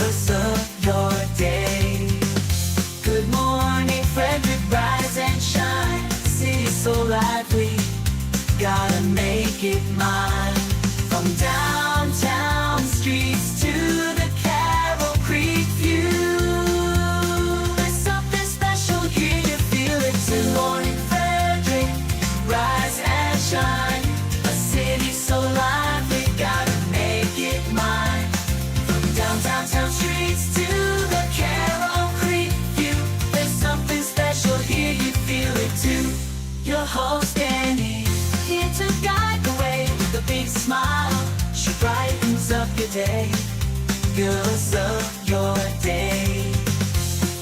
us of your day. Good morning, Frederick, rise and shine. City so lively, gotta make it mine. From downtown streets to the Carroll Creek view, there's something special here, you feel it too. Good morning, Frederick, rise and shine. A city so lively, gotta make it mine. From downtown streets to the Carroll Creek view, there's something special here, you feel it too. Your host Dani, here to guide the way with a big smile. She brightens up your day, girls of your day.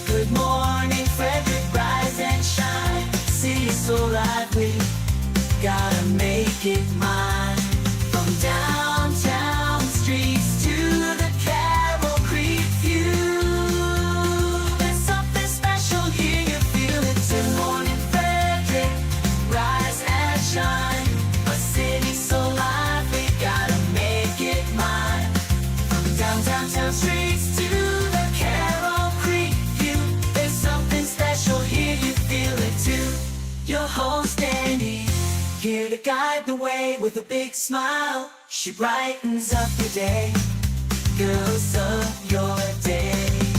Good morning, Frederick, rise and shine. City so lively, gotta make it mine. From downtown streets to the Carroll Creek view, there's something special here, you feel it too. Good morning, Frederick, rise and shine. A city so lively, gotta make it mine. From downtown streets to the Carroll Creek view, there's something special here, you feel it too. Your host Dani, here to guide the way with a big smile. She brightens up your day, girls of your day.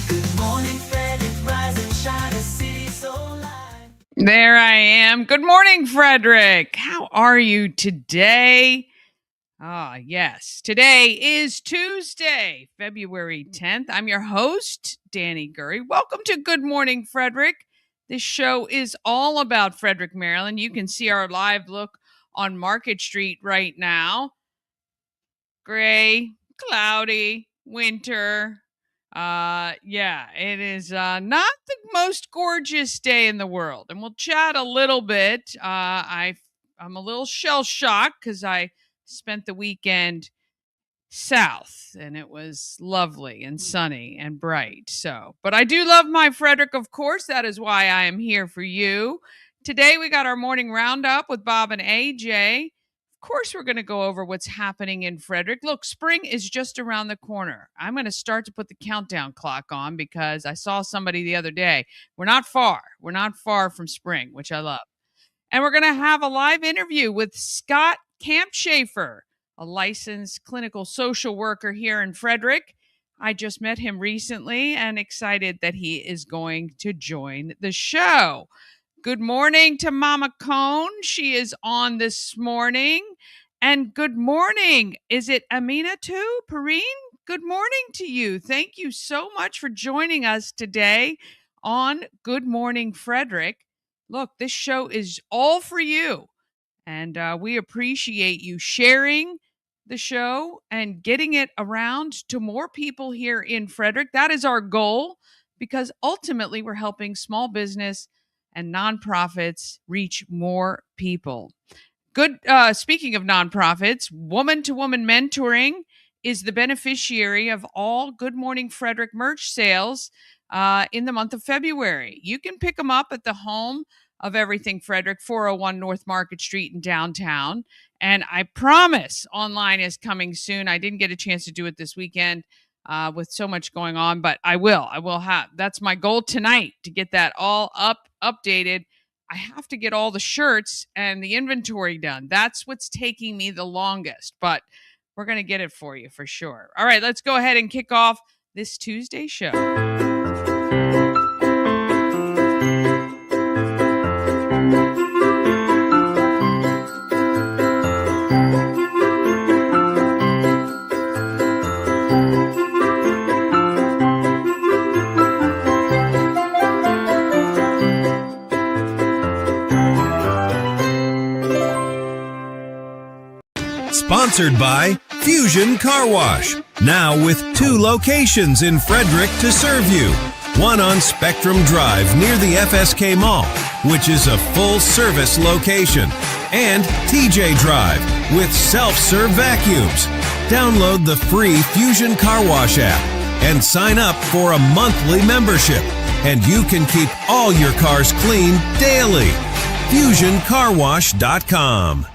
Good morning, Frederick, rise and shine. A city so light. There I am. Good morning, Frederick. How are you today? Yes. Today is Tuesday, February 10th. I'm your host, Dani Gurrie. Welcome to Good Morning Frederick. This show is all about Frederick, Maryland. You can see our live look on Market Street right now. Gray, cloudy, winter. It is not the most gorgeous day in the world. And we'll chat a little bit. I'm a little shell-shocked because I spent the weekend south and it was lovely and sunny and bright. But I do love my Frederick, of course. That is why I am here for you. Today we got our morning roundup with Bob and AJ. Of course, we're going to go over what's happening in Frederick. Look, spring is just around the corner. I'm going to start to put the countdown clock on because I saw somebody the other day. We're not far. We're not far from spring, which I love. And we're going to have a live interview with Scott Kampschaefer, a licensed clinical social worker here in Frederick. I just met him recently and excited that he is going to join the show. Good morning to Mama Cone. She is on this morning. And good morning. Is it Amina too? Perrine? Good morning to you. Thank you so much for joining us today on Good Morning Frederick. Look, this show is all for you. And we appreciate you sharing the show and getting it around to more people here in Frederick. That is our goal because ultimately we're helping small business and nonprofits reach more people. Speaking of nonprofits, Woman to Woman Mentoring is the beneficiary of all Good Morning Frederick merch sales in the month of February. You can pick them up at the home of Everything Frederick, 401 North Market Street in downtown. And I promise online is coming soon. I didn't get a chance to do it this weekend with so much going on, but I will have. That's my goal tonight, to get that all updated. I have to get all the shirts and the inventory done. That's what's taking me the longest, but we're going to get it for you for sure. All right, let's go ahead and kick off this Tuesday show. Sponsored by Fusion Car Wash. Now with 2 locations in Frederick to serve you. One on Spectrum Drive near the FSK Mall, which is a full-service location. And TJ Drive with self-serve vacuums. Download the free Fusion Car Wash app and sign up for a monthly membership. And you can keep all your cars clean daily. FusionCarWash.com.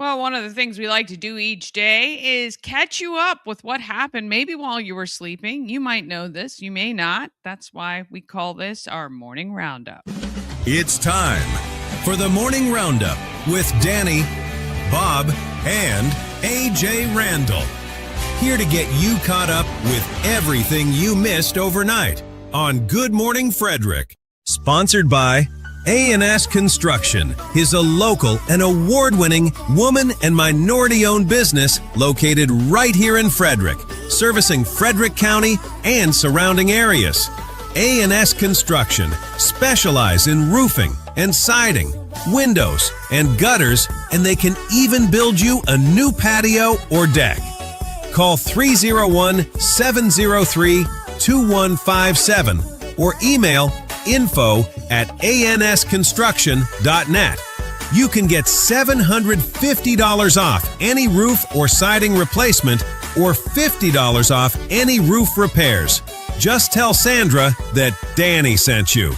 Well, one of the things we like to do each day is catch you up with what happened maybe while you were sleeping. You might know this, you may not. That's why we call this our morning roundup. It's time for the Morning Roundup with Dani, Bob, and AJ Randall. Here to get you caught up with everything you missed overnight on Good Morning Frederick. Sponsored by A&S Construction is a local and award-winning woman and minority-owned business located right here in Frederick, servicing Frederick County and surrounding areas. A&S Construction specialize in roofing and siding, windows and gutters, and they can even build you a new patio or deck. Call 301-703-2157 or email info@ansconstruction.net. You can get $750 off any roof or siding replacement or $50 off any roof repairs. Just tell Sandra that Dani sent you.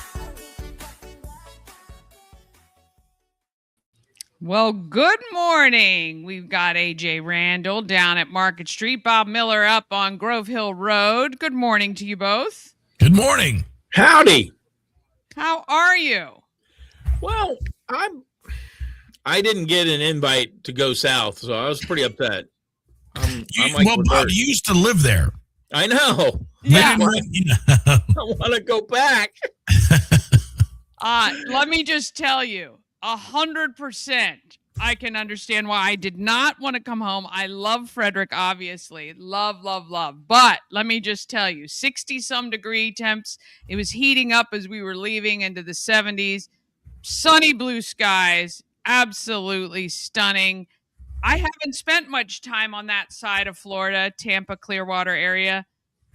Well, good morning. We've got AJ Randall down at Market Street, Bob Miller up on Grove Hill Road. Good morning to you both. Good morning. Howdy. How are you? Well, I didn't get an invite to go south, so I was pretty upset. I'm like, Bob, you used to live there. I know. Yeah. I want to go back. Let me just tell you, 100%. I can understand why I did not want to come home. I love Frederick, obviously. Love, love, love. But let me just tell you, 60-some degree temps. It was heating up as we were leaving into the 70s. Sunny blue skies. Absolutely stunning. I haven't spent much time on that side of Florida, Tampa, Clearwater area.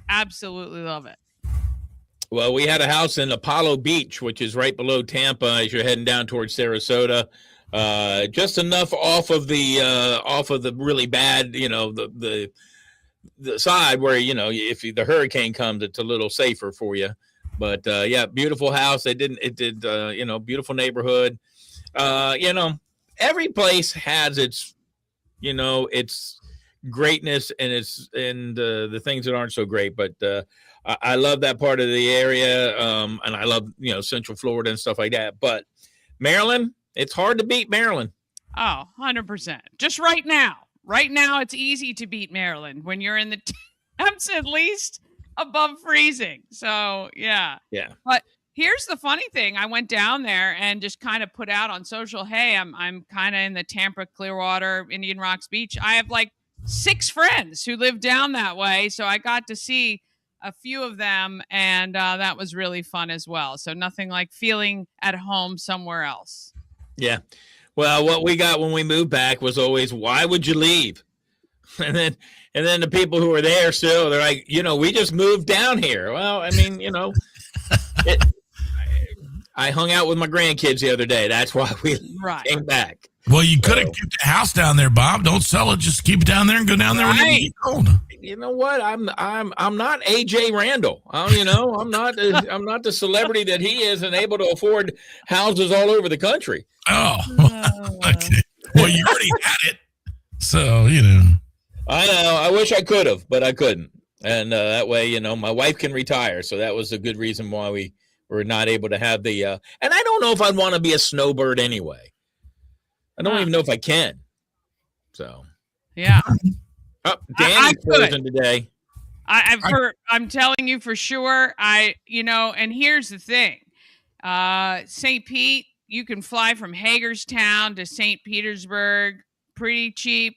Absolutely love it. Well, we had a house in Apollo Beach, which is right below Tampa as you're heading down towards Sarasota. Just enough off of the really bad, the side where, if the hurricane comes, it's a little safer for you. But yeah, beautiful house. Beautiful neighborhood. Every place has its greatness and the things that aren't so great. But I love that part of the area, and I love Central Florida and stuff like that. But Maryland, it's hard to beat Maryland. Oh, 100%. Just right now. Right now, it's easy to beat Maryland when you're in the temps at least above freezing. So, yeah. Yeah. But here's the funny thing. I went down there and just kind of put out on social, hey, I'm kind of in the Tampa, Clearwater, Indian Rocks Beach. I have like 6 friends who live down that way. So I got to see a few of them, and that was really fun as well. So nothing like feeling at home somewhere else. Yeah. Well, what we got when we moved back was always, why would you leave? And then the people who were there still, they're like, we just moved down here. Well, I mean, I hung out with my grandkids the other day. That's why we came back. Well, you could have kept the house down there, Bob. Don't sell it. Just keep it down there and go down there when you get old. You know what? I'm not AJ Randall. I'm not the celebrity that he is and able to afford houses all over the country. Oh, okay. Well, you already had it, so I know. I wish I could have, but I couldn't. And that way, my wife can retire. So that was a good reason why we were not able to have the. And I don't know if I'd want to be a snowbird anyway. I don't even know if I can. So. Yeah. Oh, Dani's frozen today. I've heard. I'm telling you for sure. And here's the thing. St. Pete, you can fly from Hagerstown to St. Petersburg pretty cheap.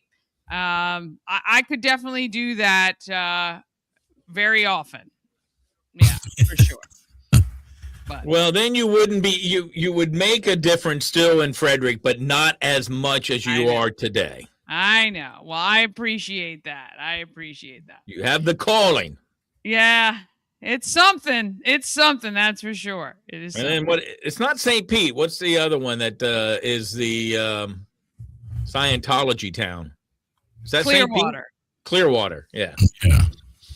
I could definitely do that very often. Yeah, for sure. But. Well, then you wouldn't be you would make a difference still in Frederick, but not as much as you are today. I know. Well, I appreciate that. You have the calling. Yeah, it's something. That's for sure. It is. And then it's not St. Pete. What's the other one that is the Scientology town? Is that Clearwater? St. Pete? Clearwater. Yeah.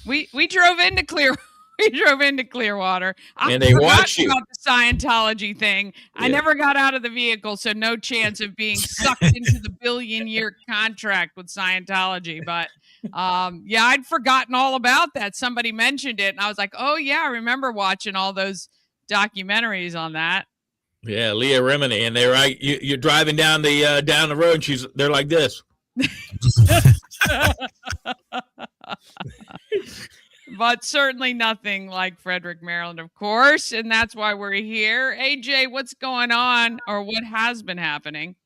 We drove into Clearwater We drove into Clearwater. I And they forgot watch you. about the Scientology thing. I Yeah. never got out of the vehicle, so no chance of being sucked into the billion-year contract with Scientology. But yeah, I'd forgotten all about that. Somebody mentioned it, and I was like, oh yeah, I remember watching all those documentaries on that. Yeah, Leah Remini, and they're right. You're driving down the road. And they're like this. But certainly nothing like Frederick, Maryland, of course, and that's why we're here. AJ, what's going on, or what has been happening?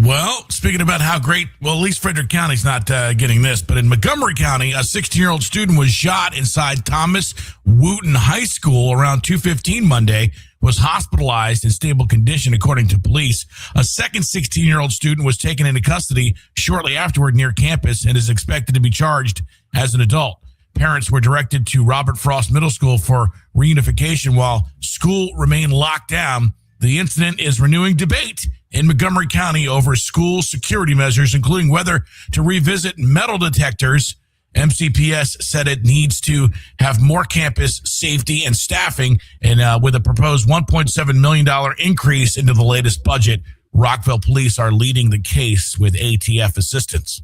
Well, speaking about how great, well, at least Frederick County's not getting this, but in Montgomery County, a 16-year-old student was shot inside Thomas Wooten High School around 2:15 Monday, was hospitalized in stable condition, according to police. A second 16-year-old student was taken into custody shortly afterward near campus and is expected to be charged as an adult. Parents were directed to Robert Frost Middle School for reunification while school remained locked down. The incident is renewing debate in Montgomery County over school security measures, including whether to revisit metal detectors. MCPS said it needs to have more campus safety and staffing, and with a proposed $1.7 million increase into the latest budget, Rockville police are leading the case with ATF assistance.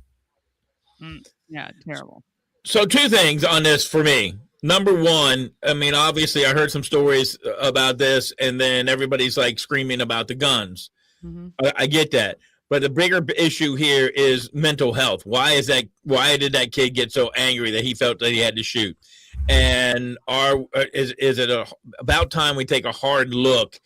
Yeah, terrible. So 2 things on this for me. Number one, I mean, obviously I heard some stories about this, and then everybody's like screaming about the guns. Mm-hmm. I get that. But the bigger issue here is mental health. Why did that kid get so angry that he felt that he had to shoot? And is it about time we take a hard look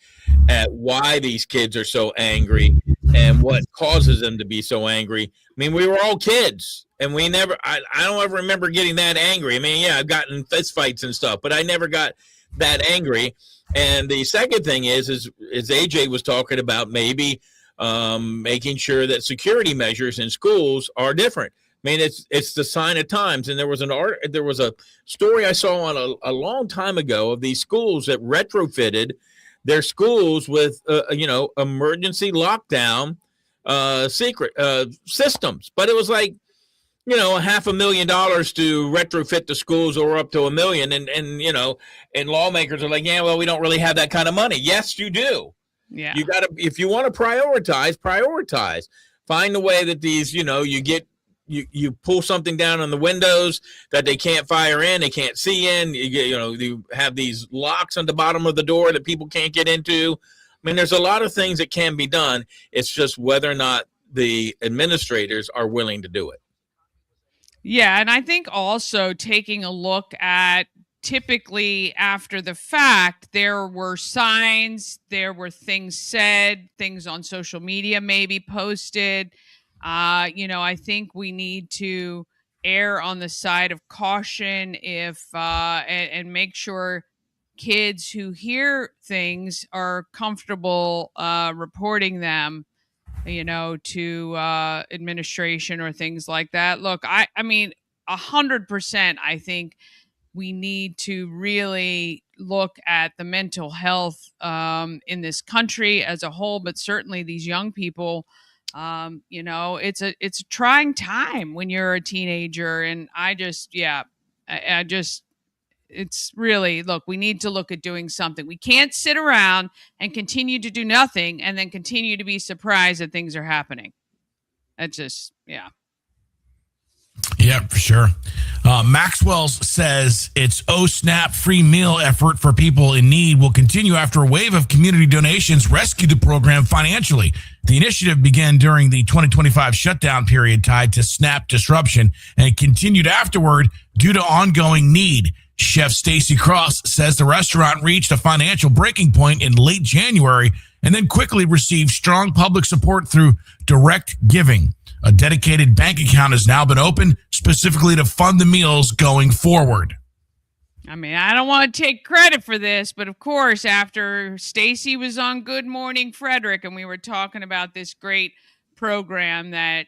at why these kids are so angry and what causes them to be so angry? I mean, we were all kids, and I don't ever remember getting that angry. I mean, yeah, I've gotten fist fights and stuff, but I never got that angry. And the second thing is AJ was talking about, maybe making sure that security measures in schools are different. I mean, it's the sign of times. And there was a story I saw on a long time ago of these schools that retrofitted their schools with emergency lockdown secret systems. But it was like, $500,000 to retrofit the schools, or up to $1 million. And lawmakers are like, yeah, well, we don't really have that kind of money. Yes, you do. Yeah. You got to, if you want to prioritize, find a way that these, you pull something down on the windows that they can't fire in, they can't see in, you have these locks on the bottom of the door that people can't get into. I mean, there's a lot of things that can be done. It's just whether or not the administrators are willing to do it. Yeah, and I think also taking a look at, typically after the fact, there were signs, there were things said, things on social media maybe posted. I think we need to err on the side of caution and make sure kids who hear things are comfortable reporting them, to administration or things like that. Look, I mean, 100%, I think we need to really look at the mental health in this country as a whole, but certainly these young people. It's a trying time when you're a teenager, and it's really, look, we need to look at doing something. We can't sit around and continue to do nothing and then continue to be surprised that things are happening. That's just, yeah. Yeah, for sure. Maxwell's says its OSNAP free meal effort for people in need will continue after a wave of community donations rescued the program financially. The initiative began during the 2025 shutdown period tied to SNAP disruption and continued afterward due to ongoing need. Chef Stacy Cross says the restaurant reached a financial breaking point in late January and then quickly received strong public support through direct giving. A dedicated bank account has now been opened specifically to fund the meals going forward. I mean, I don't want to take credit for this, but of course, after Stacy was on Good Morning Frederick and we were talking about this great program that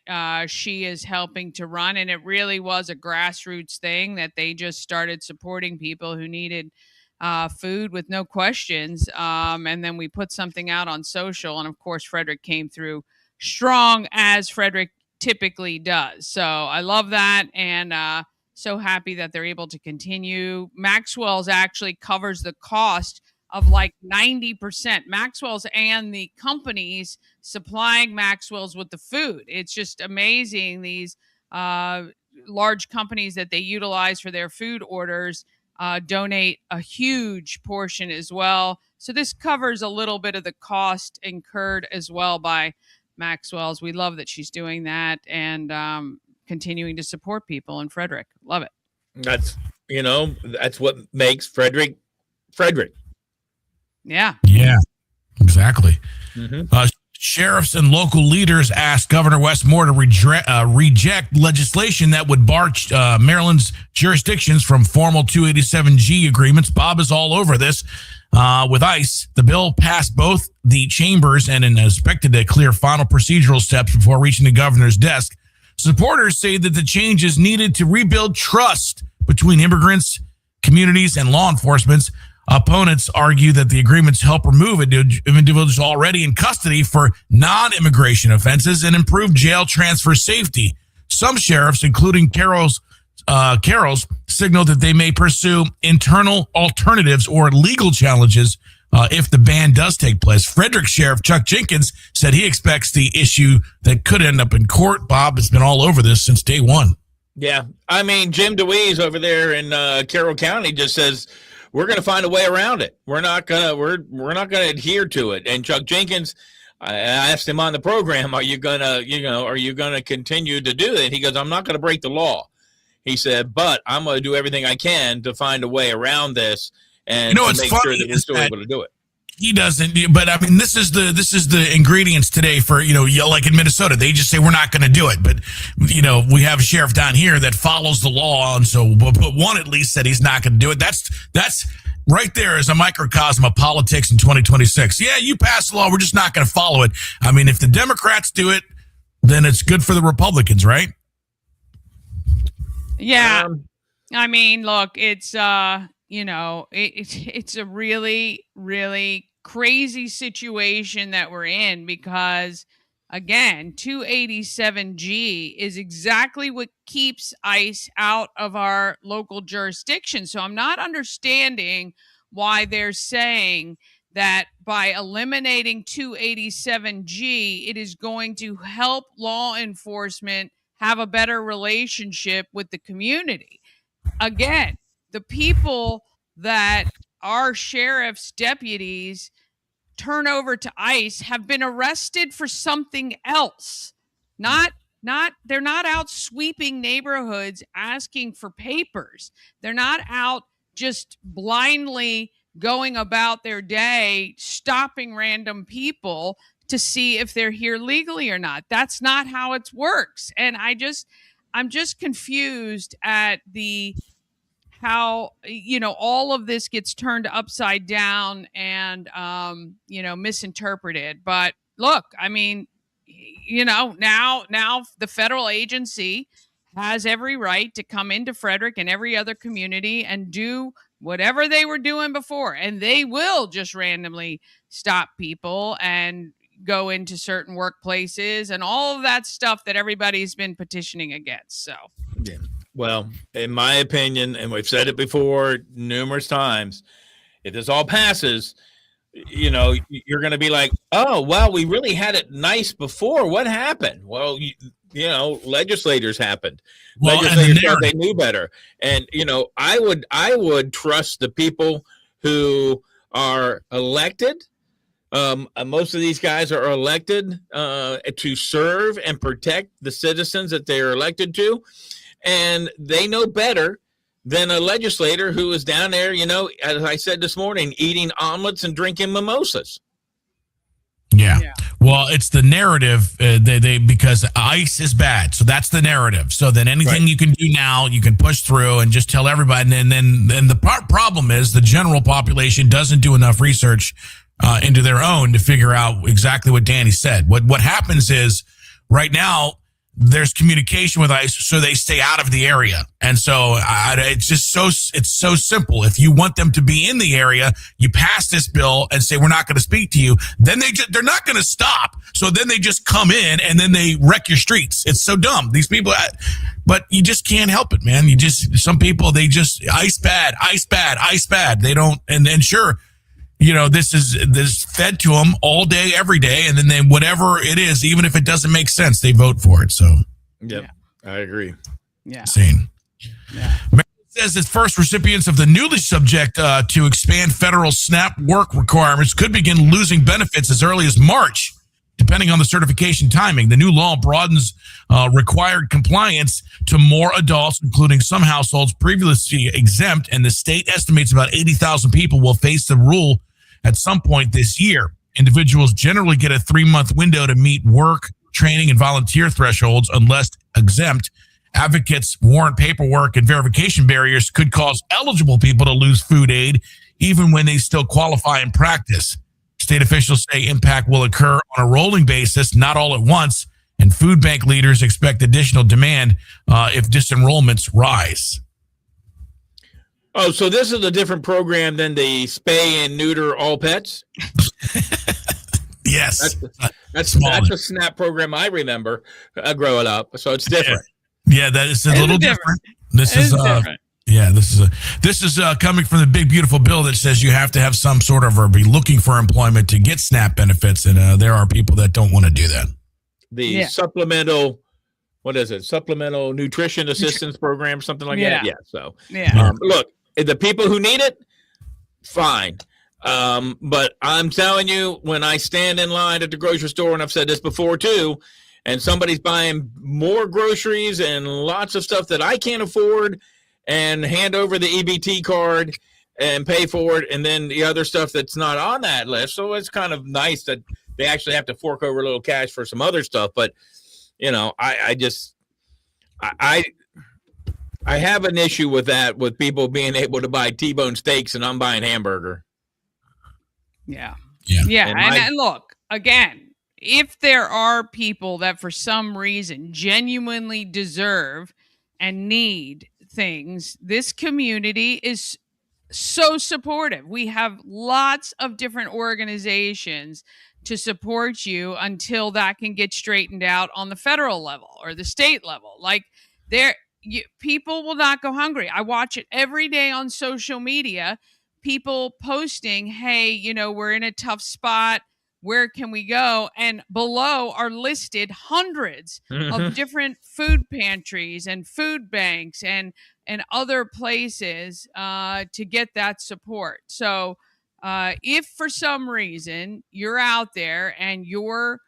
she is helping to run, and it really was a grassroots thing that they just started supporting people who needed food with no questions. And then we put something out on social, and of course, Frederick came through strong, as Frederick typically does. So I love that. And So happy that they're able to continue. Maxwell's actually covers the cost of like 90%. Maxwell's and the companies supplying Maxwell's with the food. It's just amazing. These large companies that they utilize for their food orders donate a huge portion as well. So this covers a little bit of the cost incurred as well by Maxwell's. We love that she's doing that and continuing to support people in Frederick. Love it. That's what makes Frederick Frederick. Yeah. Yeah, exactly. Mm-hmm. Sheriffs and local leaders asked Governor Wes Moore to reject legislation that would bar Maryland's jurisdictions from formal 287G agreements. Bob is all over this with ICE. The bill passed both the chambers and is expected to clear final procedural steps before reaching the governor's desk. Supporters say that the change is needed to rebuild trust between immigrants, communities, and law enforcement. Opponents argue that the agreements help remove individuals already in custody for non-immigration offenses and improve jail transfer safety. Some sheriffs, including Carroll's, signaled that they may pursue internal alternatives or legal challenges if the ban does take place. Frederick Sheriff Chuck Jenkins said he expects the issue that could end up in court. Bob has been all over this since day one. Yeah, I mean, Jim DeWeese over there in Carroll County just says, we're going to find a way around it. We're not gonna adhere to it. And Chuck Jenkins, I asked him on the program, are you gonna continue to do it? He goes, I'm not going to break the law. He said, but I'm going to do everything I can to find a way around this and to make sure that we're still able to do it. He doesn't, but I mean, this is the ingredients today for, like in Minnesota, they just say we're not going to do it. But, we have a sheriff down here that follows the law. And so, but one at least said he's not going to do it. That's right there is a microcosm of politics in 2026. Yeah, you pass the law. We're just not going to follow it. I mean, if the Democrats do it, then it's good for the Republicans, right? Yeah. I mean, look, it's, it's a really, really crazy situation that we're in because, again, 287G is exactly what keeps ICE out of our local jurisdiction. So I'm not understanding why they're saying that by eliminating 287G, it is going to help law enforcement have a better relationship with the community. Again, the people that our sheriff's deputies turn over to ICE have been arrested for something else. They're not out sweeping neighborhoods asking for papers. They're not out just blindly going about their day, stopping random people to see if they're here legally or not. That's not how it works. And I'm just confused at how all of this gets turned upside down and misinterpreted. But look, I mean, now the federal agency has every right to come into Frederick and every other community and do whatever they were doing before, and they will just randomly stop people and go into certain workplaces and all of that stuff that everybody's been petitioning against. So yeah. Well, in my opinion, and we've said it before numerous times, if this all passes, you're going to be like, oh, well, we really had it nice before. What happened? Well, legislators happened. Well, legislators thought they knew better. And, I would trust the people who are elected. Most of these guys are elected to serve and protect the citizens that they are elected to. And they know better than a legislator who is down there, as I said this morning, eating omelets and drinking mimosas. Yeah. Well, it's the narrative because ICE is bad. So that's the narrative. So then anything you can do now, you can push through and just tell everybody. And then the problem is the general population doesn't do enough research into their own to figure out exactly what Dani said. What happens is right now, there's communication with ICE so they stay out of the area. And so it's just it's so simple. If you want them to be in the area, you pass this bill and say, we're not going to speak to you. Then they're not going to stop. So then they just come in and then they wreck your streets. It's so dumb. These people, but you just can't help it, man. Some people, they just ice bad. They don't, and sure, this is fed to them all day, every day. And then whatever it is, even if it doesn't make sense, they vote for it. So, yep, yeah. I agree. Yeah. Insane. Yeah. Maryland says its first recipients of the newly subject to expand federal SNAP work requirements could begin losing benefits as early as March, depending on the certification timing. The new law broadens required compliance to more adults, including some households previously exempt, and the state estimates about 80,000 people will face the rule at some point this year. Individuals generally get a 3-month window to meet work, training, and volunteer thresholds unless exempt. Advocates warrant paperwork and verification barriers could cause eligible people to lose food aid, even when they still qualify in practice. State officials say impact will occur on a rolling basis, not all at once, and food bank leaders expect additional demand if disenrollments rise. Oh, so this is a different program than the spay and neuter all pets? Yes. That's a SNAP program I remember growing up, so it's different. Yeah, that is a little different. This is different. Yeah, this is coming from the big, beautiful bill that says you have to have some sort of or be looking for employment to get SNAP benefits, and there are people that don't want to do that. The supplemental, what is it? Supplemental nutrition assistance program, something like that. Yeah. So, look, the people who need it, fine. But I'm telling you, when I stand in line at the grocery store, and I've said this before too, and somebody's buying more groceries and lots of stuff that I can't afford, and hand over the EBT card and pay for it, and then the other stuff that's not on that list. So it's kind of nice that they actually have to fork over a little cash for some other stuff. But, I have an issue with that, with people being able to buy T-bone steaks and I'm buying hamburger. Yeah. And look, again, if there are people that for some reason genuinely deserve and need things, this community is so supportive. We have lots of different organizations to support you until that can get straightened out on the federal level or the state level. Like, people will not go hungry. I watch it every day on social media, people posting, hey, we're in a tough spot, where can we go? And below are listed hundreds of different food pantries and food banks and other places to get that support. So if for some reason you're out there and your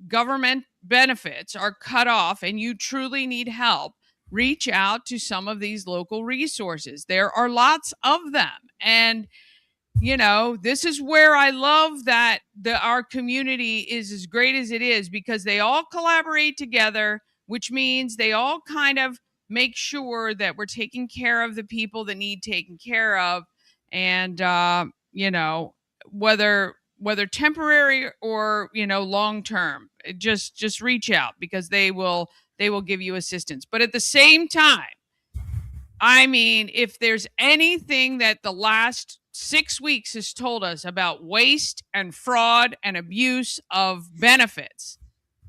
government benefits are cut off and you truly need help, reach out to some of these local resources. There are lots of them. And this is where I love that our community is as great as it is, because they all collaborate together, which means they all kind of make sure that we're taking care of the people that need taken care of. And, whether temporary or, long term, just reach out, because they will give you assistance. But at the same time, I mean, if there's anything that the last 6 weeks has told us about waste and fraud and abuse of benefits,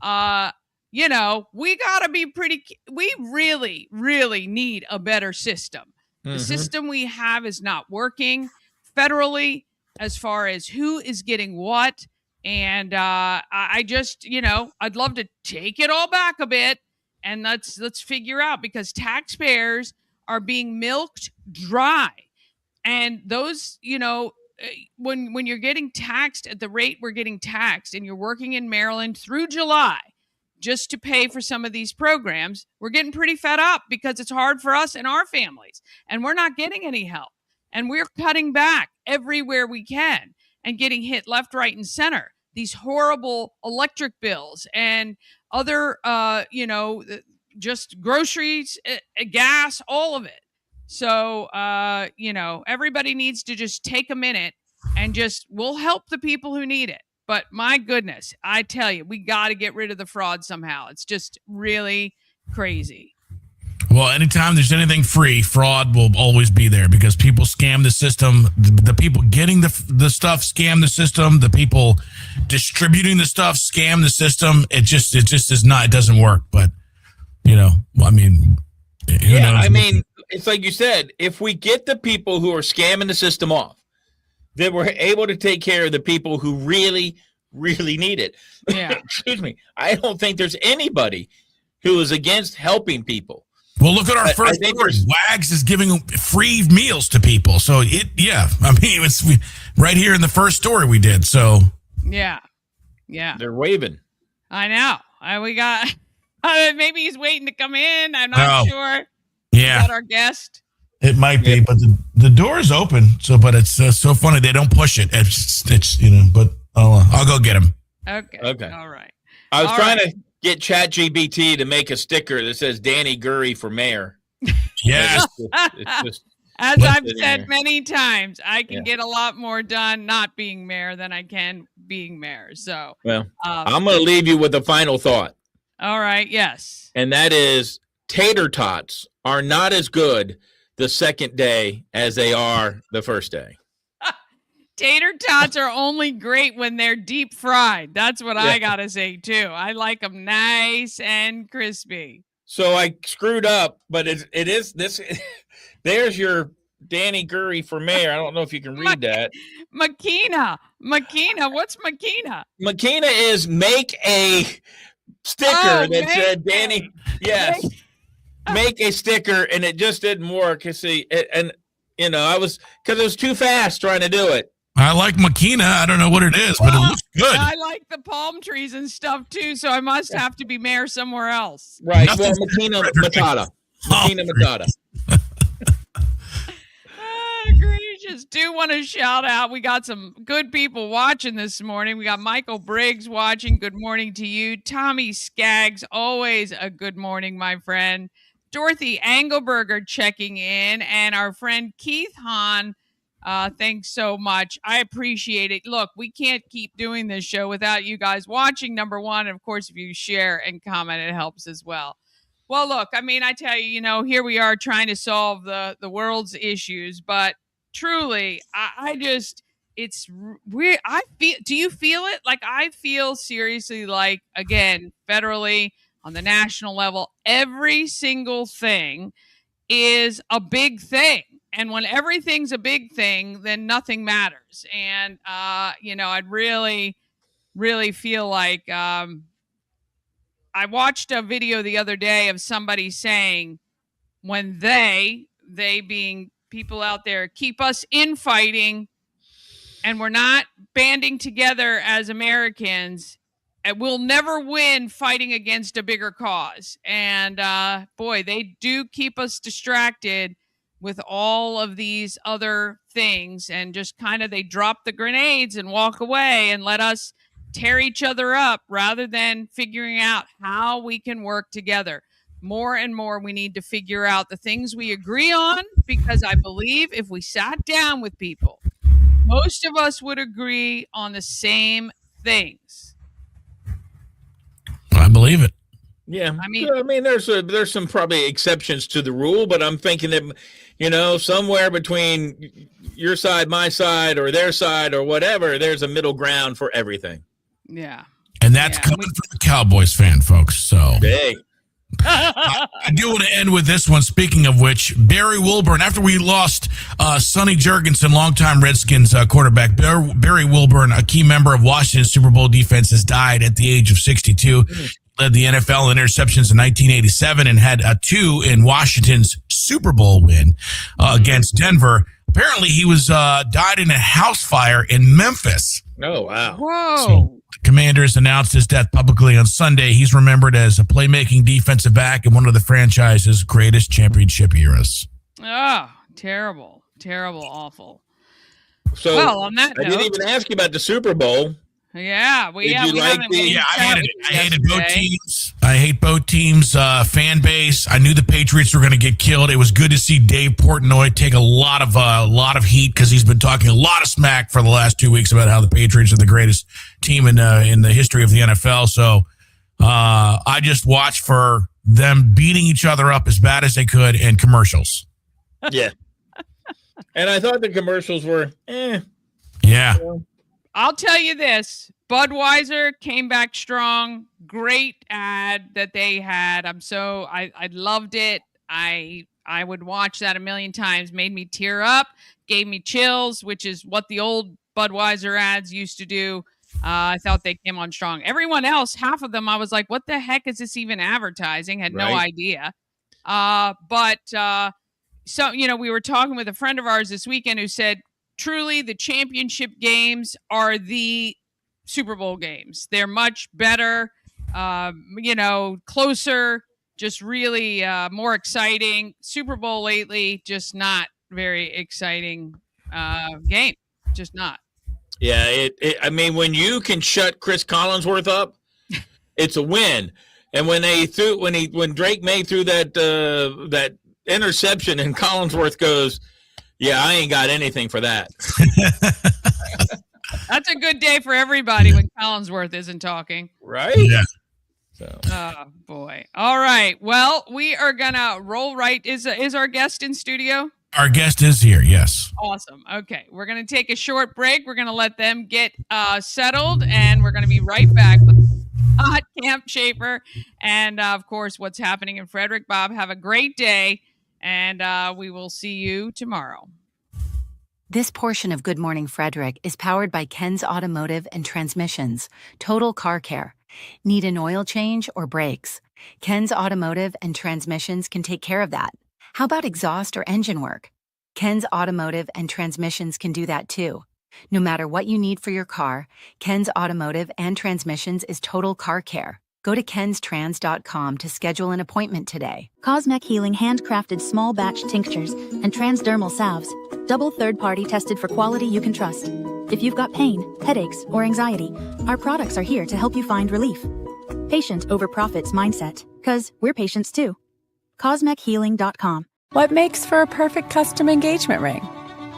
we gotta be we really, really need a better system. The system we have is not working federally as far as who is getting what. And I just, I'd love to take it all back a bit and let's figure out, because taxpayers are being milked dry. And those, when you're getting taxed at the rate we're getting taxed, and you're working in Maryland through July just to pay for some of these programs, we're getting pretty fed up, because it's hard for us and our families, and we're not getting any help. And we're cutting back everywhere we can and getting hit left, right, and center. These horrible electric bills and other, just groceries, gas, all of it. So, everybody needs to just take a minute and we'll help the people who need it. But my goodness, I tell you, we got to get rid of the fraud somehow. It's just really crazy. Well, anytime there's anything free, fraud will always be there because people scam the system. The people getting the stuff scam the system. The people distributing the stuff scam the system. It just is not. It doesn't work. But I mean, who knows? I mean, it's like you said. If we get the people who are scamming the system off, then we're able to take care of the people who really, really need it. Yeah. Excuse me. I don't think there's anybody who is against helping people. Well, look at our first story. Wags is giving free meals to people. So, it's right here in the first story we did. So, yeah. They're waving. I know. We got, maybe he's waiting to come in. I'm not sure. Yeah. Is that our guest? It might be, but the door is open. So, but it's so funny. They don't push it. It's but I'll go get him. Okay. All right. I was trying to get ChatGPT to make a sticker that says Dani Gurrie for mayor. Yes. As I've said many times, I can get a lot more done not being mayor than I can being mayor. So, I'm going to leave you with a final thought. All right. Yes. And that is tater tots are not as good the second day as they are the first day. Tater tots are only great when they're deep fried. That's what I got to say, too. I like them nice and crispy. So I screwed up, but it is this. There's your Dani Gurrie for mayor. I don't know if you can read that. Makina. What's Makina? Makina is make a sticker that said Dani. Yes. Make a sticker, and it just didn't work. You see, I was because it was too fast trying to do it. I like Makina. I don't know what it is, but it looks good. I like the palm trees and stuff too, so I must have to be mayor somewhere else. Right. Well, Makina Matata. Makina Matata. Egregious. Do want to shout out. We got some good people watching this morning. We got Michael Briggs watching. Good morning to you. Tommy Skaggs, always a good morning, my friend. Dorothy Engelberger checking in, and our friend Keith Hahn. Thanks so much. I appreciate it. Look, we can't keep doing this show without you guys watching, number one. And of course, if you share and comment, it helps as well. Well, look, I mean, I tell you, here we are trying to solve the world's issues, but truly, I feel, do you feel it? Like, I feel seriously like, again, federally, on the national level, every single thing is a big thing. And when everything's a big thing, then nothing matters. And, I'd really, really feel like I watched a video the other day of somebody saying when they being people out there, keep us infighting and we're not banding together as Americans, and we'll never win fighting against a bigger cause. And, boy, they do keep us distracted with all of these other things, and just kind of they drop the grenades and walk away and let us tear each other up rather than figuring out how we can work together. More and more we need to figure out the things we agree on, because I believe if we sat down with people, most of us would agree on the same things. I believe it. Yeah, I mean, there's some probably exceptions to the rule, but I'm thinking that, somewhere between your side, my side, or their side, or whatever, there's a middle ground for everything. Yeah, and that's coming from the Cowboys fan, folks. So, hey. I do want to end with this one. Speaking of which, Barry Wilburn, after we lost Sonny Jurgensen, longtime Redskins quarterback, Barry Wilburn, a key member of Washington's Super Bowl defense, has died at the age of 62. Led the NFL in interceptions in 1987 and had a 2 in Washington's Super Bowl win against Denver. Apparently, he was died in a house fire in Memphis. Oh, wow. Whoa. So, the Commanders announced his death publicly on Sunday. He's remembered as a playmaking defensive back in one of the franchise's greatest championship eras. Oh, terrible, awful. So, well, on that note, I didn't even ask you about the Super Bowl. Yeah, I hated it. I hated both teams. I hate both teams. Fan base. I knew the Patriots were going to get killed. It was good to see Dave Portnoy take a lot of heat because he's been talking a lot of smack for the last 2 weeks about how the Patriots are the greatest team in the history of the NFL. So I just watched for them beating each other up as bad as they could in commercials. Yeah. And I thought the commercials were, Yeah. you know. I'll tell you this. Budweiser came back strong. Great ad that they had. I loved it. I would watch that a million times. Made me tear up. Gave me chills, which is what the old Budweiser ads used to do. I thought they came on strong. Everyone else, half of them, I was like, what the heck is this even advertising? Had no idea. So, we were talking with a friend of ours this weekend who said, truly, the championship games are the Super Bowl games. They're much better, closer, just really more exciting. Super Bowl lately, just not very exciting game. Just not. Yeah, I mean, when you can shut Chris Collinsworth up, it's a win. And when Drake May threw that interception and Collinsworth goes, yeah, I ain't got anything for that. That's a good day for everybody when Collinsworth isn't talking. Right? Yeah. So. Oh, boy. All right. Well, we are going to roll right. Is our guest in studio? Our guest is here, yes. Awesome. Okay. We're going to take a short break. We're going to let them get settled, and we're going to be right back with Kampschaefer and, of course, what's happening in Frederick. Bob, have a great day, and we will see you tomorrow. This portion of Good Morning Frederick is powered by Ken's Automotive and Transmissions, Total Car Care. Need an oil change or brakes? Ken's Automotive and Transmissions can take care of that. How about exhaust or engine work? Ken's Automotive and Transmissions can do that too. No matter what you need for your car, Ken's Automotive and Transmissions is Total Car Care. Go to kenstrans.com to schedule an appointment today. Cosmec Healing handcrafted small batch tinctures and transdermal salves. Double third-party tested for quality you can trust. If you've got pain, headaches, or anxiety, our products are here to help you find relief. Patient over profits mindset, 'cause we're patients too. CosmecHealing.com. What makes for a perfect custom engagement ring?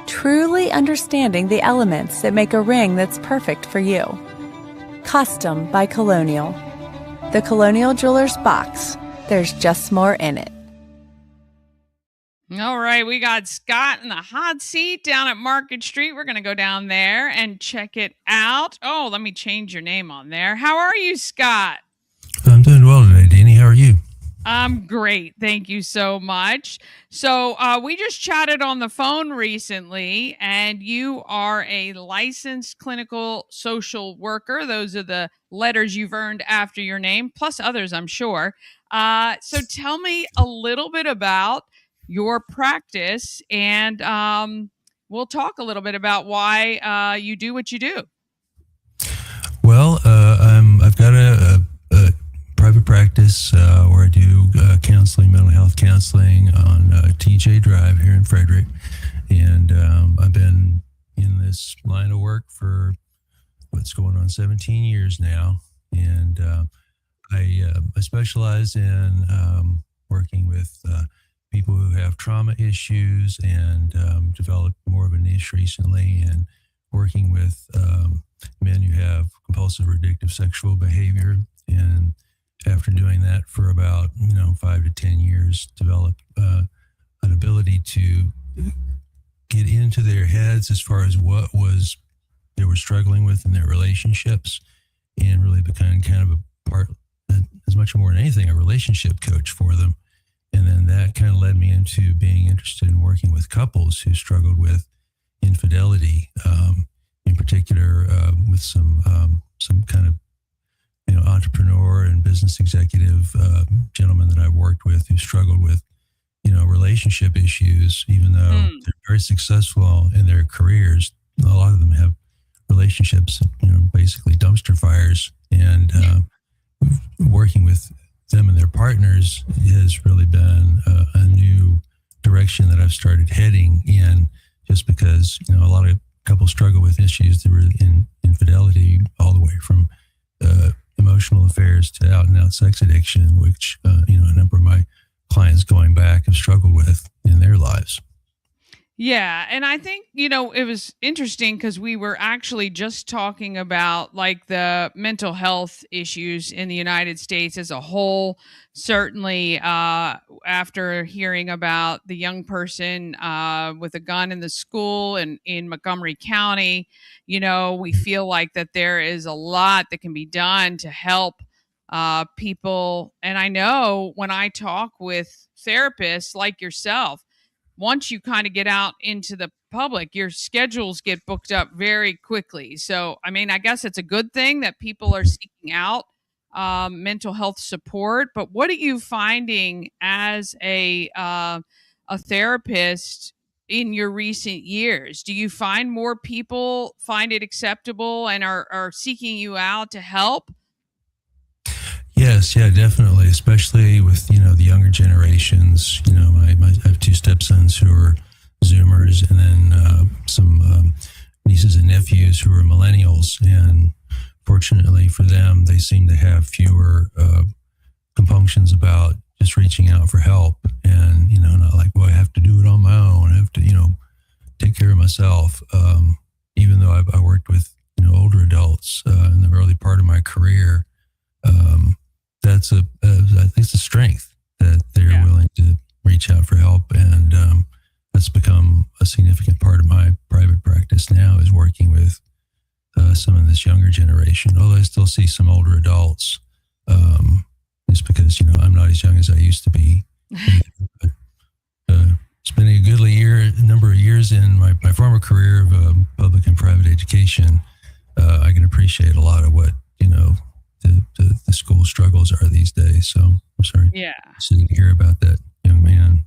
Truly understanding the elements that make a ring that's perfect for you. Custom by Colonial. The Colonial Jewelers box. There's just more in it. All right, we got Scott in the hot seat down at Market Street. We're going to go down there and check it out. Oh, let me change your name on there. How are you, Scott? I'm doing well today, Dani. How are you? I'm great. Thank you so much. So we just chatted on the phone recently, and you are a licensed clinical social worker. Those are the letters you've earned after your name, plus others, I'm sure. So tell me a little bit about your practice, and we'll talk a little bit about why you do what you do. Well, I've got a private practice where I do counseling, mental health counseling on TJ Drive here in Frederick. And I've been in this line of work for what's going on 17 years now. And I specialize in working with people who have trauma issues, and developed more of a niche recently in working with men who have compulsive or addictive sexual behavior. And after doing that for about 5 to 10 years, developed an ability to get into their heads as far as what was they were struggling with in their relationships, and really become kind of a part, as much more than anything, a relationship coach for them. And then that kind of led me into being interested in working with couples who struggled with infidelity, in particular with some kind of entrepreneur and business executive gentlemen that I've worked with who struggled with relationship issues, even though they're very successful in their careers. A lot of them have relationships, basically dumpster fires, and working with them and their partners has really been a new direction that I've started heading in, just because a lot of couples struggle with issues that were in infidelity, all the way from emotional affairs to out and out sex addiction, which a number of my clients going back have struggled with in their lives. Yeah, and I think, it was interesting because we were actually just talking about like the mental health issues in the United States as a whole. Certainly, after hearing about the young person with a gun in the school and in Montgomery County, we feel like that there is a lot that can be done to help people. And I know when I talk with therapists like yourself, once you kind of get out into the public, your schedules get booked up very quickly. So, I mean, I guess it's a good thing that people are seeking out mental health support. But what are you finding as a therapist in your recent years? Do you find more people find it acceptable and are seeking you out to help? Yes, yeah, definitely. Especially with the younger generations. I have two stepsons who are Zoomers, and then some nieces and nephews who are millennials. And fortunately for them, they seem to have fewer compunctions about just reaching out for help, and not like, well, I have to do it on my own. I have to take care of myself. Even though I worked with older adults in the early part of my career. That's I think it's a strength that they're willing to reach out for help, and that's become a significant part of my private practice now, is working with some of this younger generation. Although I still see some older adults, just because I'm not as young as I used to be. But, spending a goodly number of years in my former career of public and private education, I can appreciate a lot of what the school struggles are these days. So I'm sorry. Yeah. To hear about that young man.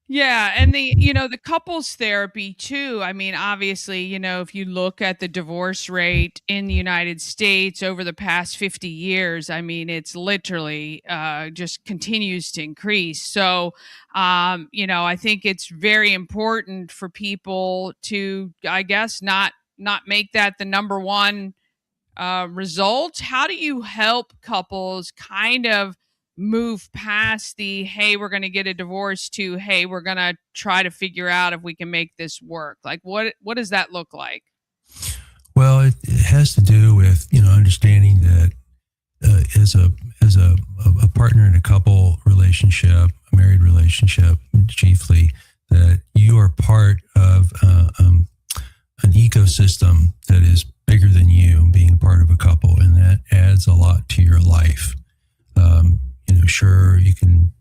Yeah, and the couples therapy too. I mean, obviously, if you look at the divorce rate in the United States over the past 50 years, I mean, it's literally just continues to increase. So, I think it's very important for people to, I guess, not make that the number one result. How do you help couples kind of move past the, hey, we're going to get a divorce, to, hey, we're going to try to figure out if we can make this work? Like, what does that look like? Well, it has to do with understanding that as a partner in a couple relationship, a married relationship, chiefly, that you are part of an ecosystem that is bigger than you, being part of a couple, and that adds a lot to your life. Sure, you can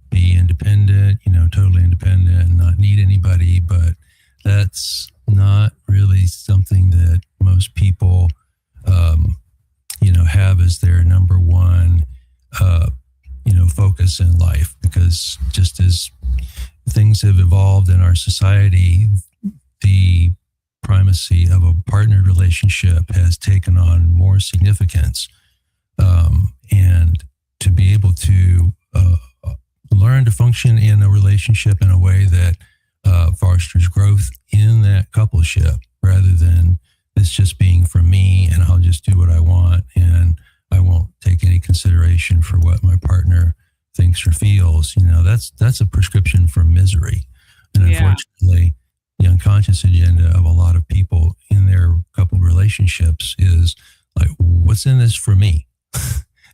be independent, totally independent and not need anybody, but that's not really something that most people, have as their number one, focus in life, because just as things have evolved in our society, the primacy of a partnered relationship has taken on more significance. And to be able to learn to function in a relationship in a way that fosters growth in that coupleship, rather than this just being for me and I'll just do what I want and I won't take any consideration for what my partner thinks or feels. That's a prescription for misery. And unfortunately, the unconscious agenda of a lot of people in their couple relationships is like, what's in this for me?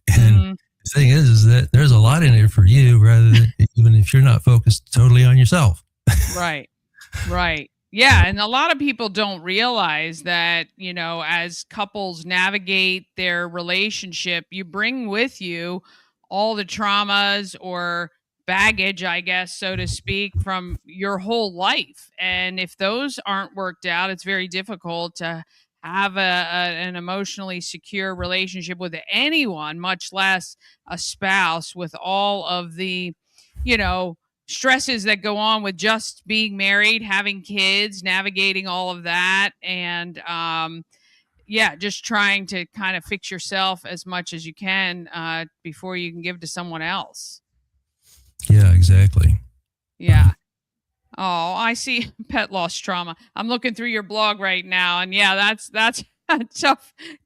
And the thing is that there's a lot in it for you, rather than even if you're not focused totally on yourself. Right. Yeah. And a lot of people don't realize that, as couples navigate their relationship, you bring with you all the traumas or baggage, I guess, so to speak, from your whole life. And if those aren't worked out, it's very difficult to have an emotionally secure relationship with anyone, much less a spouse, with all of the, stresses that go on with just being married, having kids, navigating all of that. And, just trying to kind of fix yourself as much as you can before you can give to someone else. Yeah, exactly. Yeah. Oh, I see. Pet loss trauma. I'm looking through your blog right now, and that's a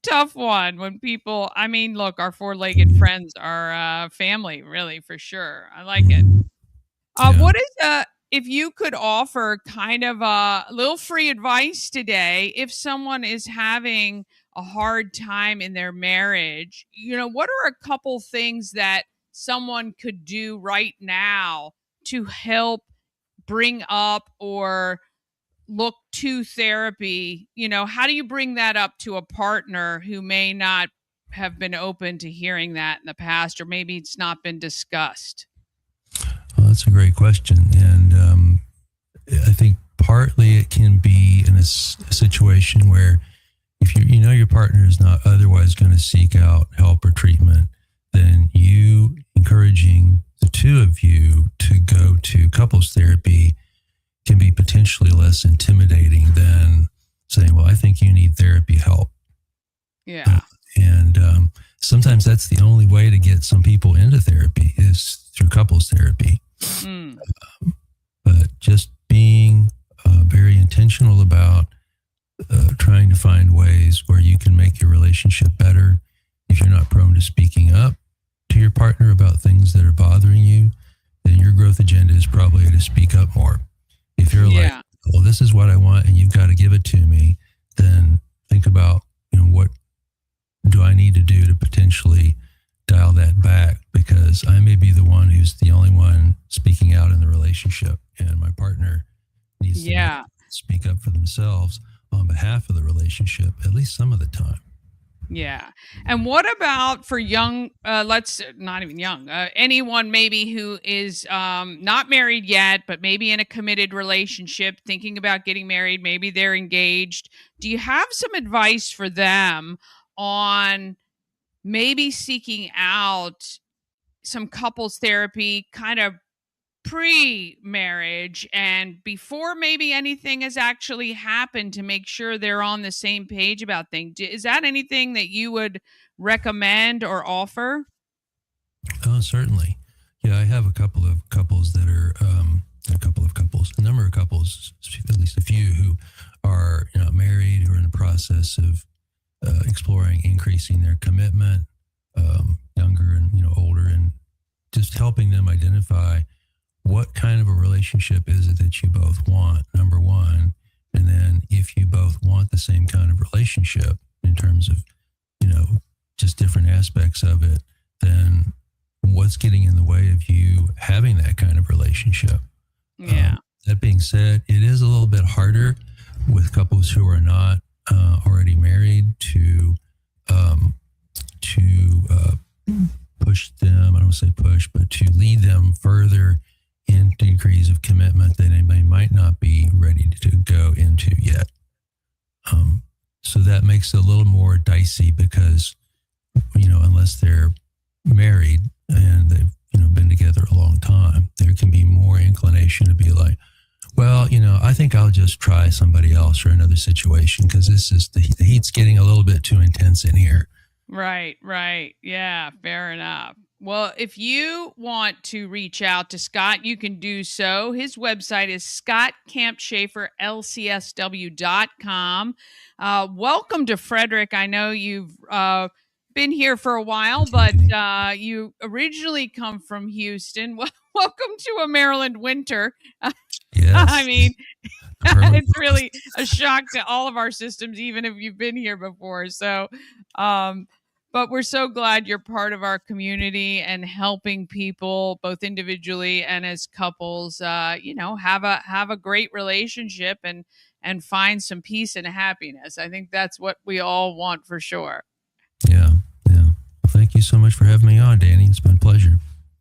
tough one. When people, I mean, look, our four-legged friends are family, really, for sure. I like it. Yeah. What is if you could offer kind of a little free advice today, if someone is having a hard time in their marriage, what are a couple things that someone could do right now to help bring up or look to therapy? How do you bring that up to a partner who may not have been open to hearing that in the past, or maybe it's not been discussed? Well, that's a great question. And I think partly it can be in a situation where if you know your partner is not otherwise going to seek out help or treatment, then you encouraging the two of you to go to couples therapy can be potentially less intimidating than saying, well, I think you need therapy help. Yeah. And sometimes that's the only way to get some people into therapy is through couples therapy. But just being very intentional about trying to find ways where you can make your relationship better. If you're not prone to speaking up to your partner about things that are bothering you, then your growth agenda is probably to speak up more. If you're like, well, this is what I want and you've got to give it to me, then think about, what do I need to do to potentially dial that back? Because I may be the one who's the only one speaking out in the relationship, and my partner needs to speak up for themselves on behalf of the relationship, at least some of the time. Yeah. And what about for young, not even young, anyone maybe who is not married yet, but maybe in a committed relationship, thinking about getting married, maybe they're engaged. Do you have some advice for them on maybe seeking out some couples therapy kind of pre-marriage and before maybe anything has actually happened, to make sure they're on the same page about things? Is that anything that you would recommend or offer? Oh, certainly. Yeah, I have a couple of couples that are, a number of couples, at least a few, who are married, who are in the process of exploring increasing their commitment, younger and older, and just helping them identify what kind of a relationship is it that you both want, number one, and then if you both want the same kind of relationship in terms of just different aspects of it, then what's getting in the way of you having that kind of relationship? That being said, it is a little bit harder with couples who are not already married to push them, I don't say push, but to lead them further in degrees of commitment that they might not be ready to go into yet. So that makes it a little more dicey because, unless they're married and they've, been together a long time, there can be more inclination to be like, well, I think I'll just try somebody else or another situation because this is the heat's getting a little bit too intense in here. Right. Yeah, fair enough. Well, if you want to reach out to Scott, you can do so. His website is scottkampschaefer.lcsw.com. Welcome to Frederick. I know you've been here for a while, but you originally come from Houston. Welcome to a Maryland winter. Yes. I mean, it's really a shock to all of our systems, even if you've been here before. So, but we're so glad you're part of our community and helping people both individually and as couples, have a great relationship and find some peace and happiness. I think that's what we all want for sure. Yeah. Well, thank you so much for having me on, Dani. It's been a pleasure.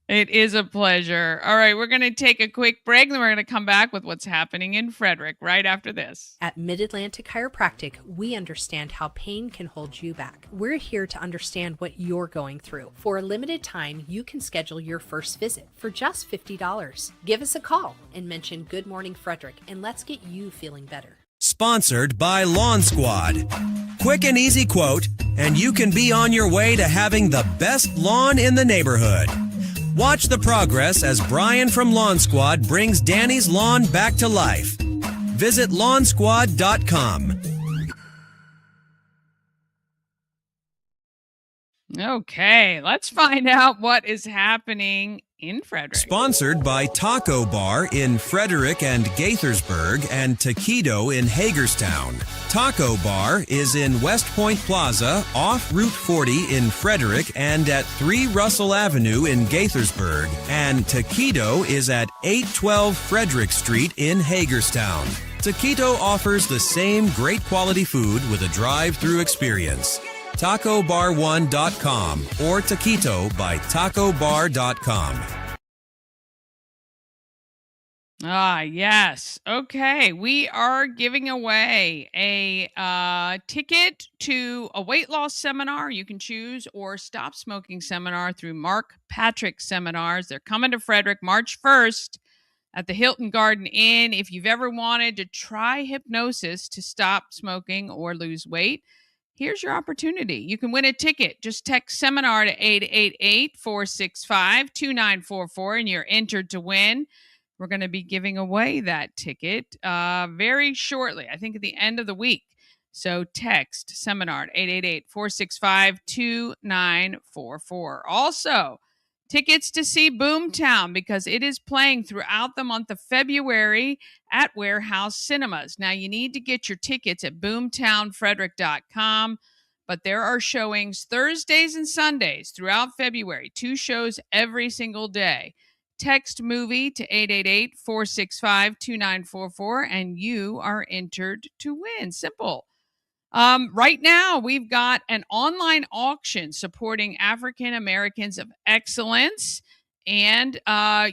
It is a pleasure. All right, we're going to take a quick break, and then we're going to come back with what's happening in Frederick right after this. At Mid-Atlantic Chiropractic, we understand how pain can hold you back. We're here to understand what you're going through. For a limited time, you can schedule your first visit for just $50. Give us a call and mention Good Morning Frederick, and let's get you feeling better. Sponsored by Lawn Squad. Quick and easy quote, and you can be on your way to having the best lawn in the neighborhood. Watch the progress as Brian from Lawn Squad brings Dani's lawn back to life. Visit lawnsquad.com. Okay, let's find out what is happening in Frederick. Sponsored by Taco Bar in Frederick and Gaithersburg and Taquito in Hagerstown. Taco Bar is in West Point Plaza off Route 40 in Frederick and at 3 Russell Avenue in Gaithersburg. And Taquito is at 812 Frederick Street in Hagerstown. Taquito offers the same great quality food with a drive-through experience. TacoBar1.com or Taquito by TacoBar.com. Ah, yes. Okay. We are giving away a ticket to a weight loss seminar you can choose or stop smoking seminar through Mark Patrick Seminars. They're coming to Frederick March 1st at the Hilton Garden Inn. If you've ever wanted to try hypnosis to stop smoking or lose weight, here's your opportunity. You can win a ticket. Just text seminar to 888-465-2944 and you're entered to win. We're going to be giving away that ticket very shortly, I think at the end of the week. So text seminar at 888-465-2944. Also, tickets to see BOOMTOWN because it is playing throughout the month of February at Warehouse Cinemas. Now, you need to get your tickets at boomtownfrederick.com, but there are showings Thursdays and Sundays throughout February, 2 shows every single day. Text movie to 888-465-2944 and you are entered to win. Simple. Right now, we've got an online auction supporting African Americans of Excellence, and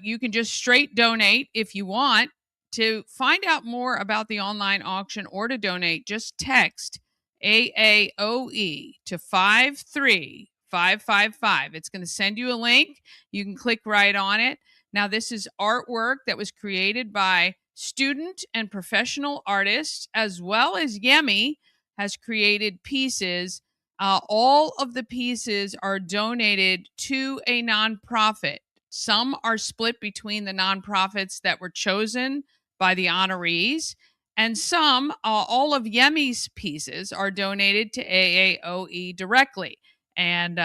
you can just straight donate if you want. To find out more about the online auction or to donate, just text AAOE to 53555. It's going to send you a link. You can click right on it. Now, this is artwork that was created by student and professional artists, as well as Yemi has created pieces. All of the pieces are donated to a nonprofit. Some are split between the nonprofits that were chosen by the honorees, and some, all of Yemi's pieces, are donated to AAOE directly. And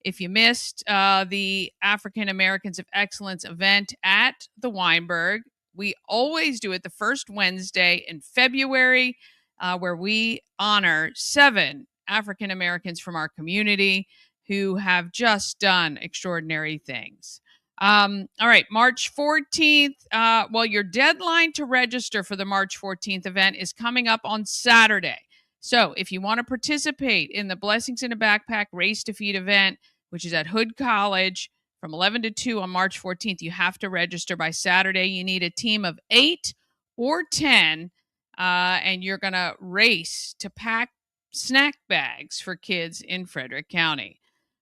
if you missed the African Americans of Excellence event at the Weinberg, we always do it the first Wednesday in February, where we honor 7 African Americans from our community who have just done extraordinary things. All right, March 14th. Your deadline to register for the March 14th event is coming up on Saturday. So if you want to participate in the Blessings in a Backpack Race to Feed event, which is at Hood College from 11 to 2 on March 14th, you have to register by Saturday. You need a team of 8 or 10, and you're going to race to pack snack bags for kids in Frederick County.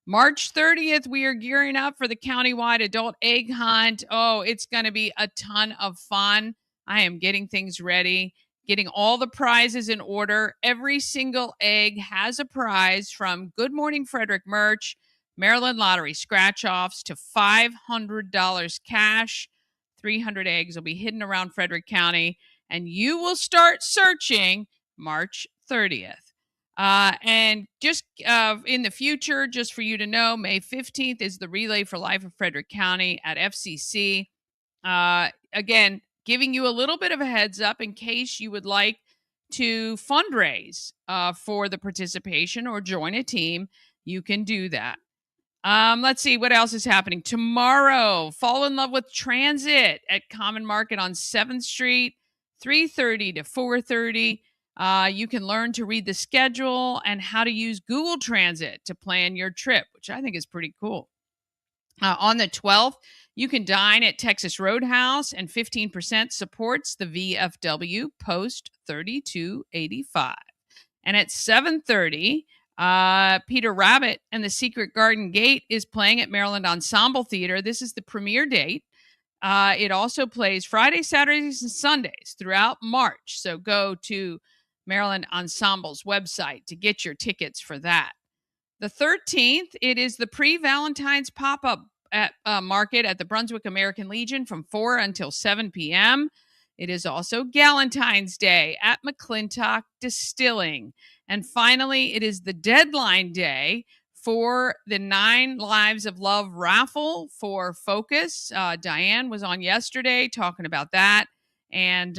March 30th, we are gearing up for the countywide adult egg hunt. Oh, it's going to be a ton of fun. I am getting things ready, getting all the prizes in order. Every single egg has a prize, from Good Morning Frederick merch, Maryland Lottery scratch-offs, to $500 cash. 300 eggs will be hidden around Frederick County, and you will start searching March 30th. And just in the future, just for you to know, May 15th is the Relay for Life of Frederick County at FCC. Again, giving you a little bit of a heads up in case you would like to fundraise for the participation or join a team, you can do that. Let's see what else is happening. Tomorrow, Fall in Love with Transit at Common Market on 7th Street, 3:30 to 4:30. You can learn to read the schedule and how to use Google Transit to plan your trip, which I think is pretty cool. On the 12th, you can dine at Texas Roadhouse, and 15% supports the VFW Post 3285. And at 7:30, Peter Rabbit and the Secret Garden Gate is playing at Maryland Ensemble Theater. This is the premiere date. It also plays Fridays, Saturdays, and Sundays throughout March. So go to Maryland Ensemble's website to get your tickets for that. The 13th, it is the pre-Valentine's pop-up at market at the Brunswick American Legion from 4 until 7 p.m. It is also Galentine's Day at McClintock Distilling. And finally, it is the deadline day for the 9 Lives of Love raffle for Focus. Diane was on yesterday talking about that. And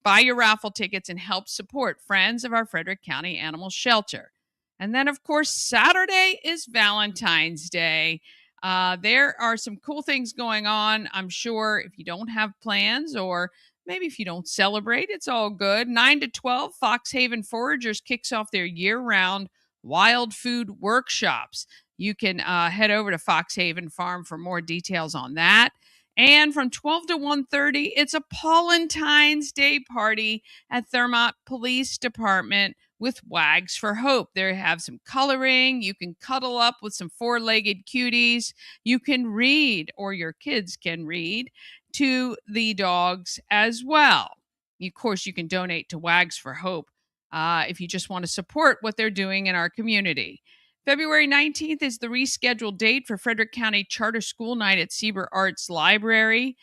buy your raffle tickets and help support Friends of our Frederick County Animal Shelter. And then, of course, Saturday is Valentine's Day. There are some cool things going on. I'm sure if you don't have plans, or maybe if you don't celebrate, it's all good. 9 to 12, Foxhaven Foragers kicks off their year-round wild food workshops. You can head over to Foxhaven Farm for more details on that. And from 12 to 1:30, it's a Paulentine's Day party at Thermont Police Department with Wags for Hope. They have some coloring. You can cuddle up with some 4-legged cuties. You can read, or your kids can read, to the dogs as well. Of course, you can donate to Wags for Hope if you just want to support what they're doing in our community. February 19th is the rescheduled date for Frederick County Charter School Night at Sieber Arts Library.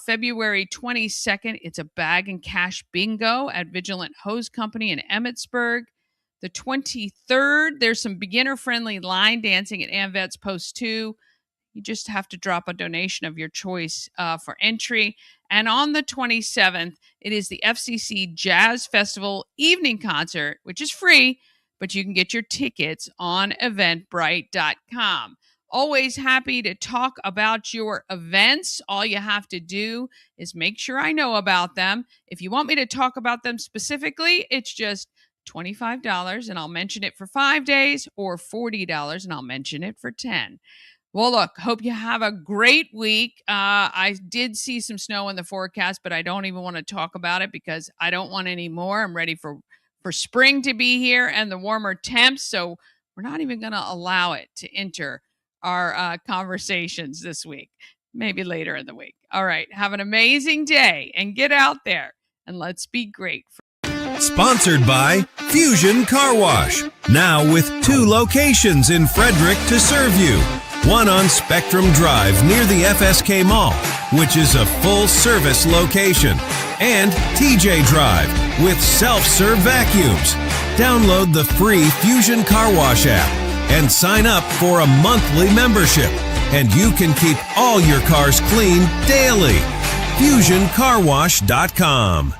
February 22nd, it's a bag and cash bingo at Vigilant Hose Company in Emmitsburg. The 23rd, there's some beginner-friendly line dancing at AmVets Post 2. You just have to drop a donation of your choice for entry. And on the 27th, it is the FCC Jazz Festival evening concert, which is free, but you can get your tickets on eventbrite.com. Always happy to talk about your events. All you have to do is make sure I know about them. If you want me to talk about them specifically, it's just $25 and I'll mention it for 5 days, or $40 and I'll mention it for 10. Well, look, hope you have a great week. I did see some snow in the forecast, but I don't even want to talk about it because I don't want any more. I'm ready for spring to be here and the warmer temps, so we're not even going to allow it to enter our conversations this week, maybe later in the week. All right, have an amazing day and get out there and let's be great. Sponsored by Fusion Car Wash, now with 2 locations in Frederick to serve you. One on Spectrum Drive near the FSK Mall, which is a full-service location, and TJ Drive with self-serve vacuums. Download the free Fusion Car Wash app and sign up for a monthly membership, and you can keep all your cars clean daily. FusionCarWash.com.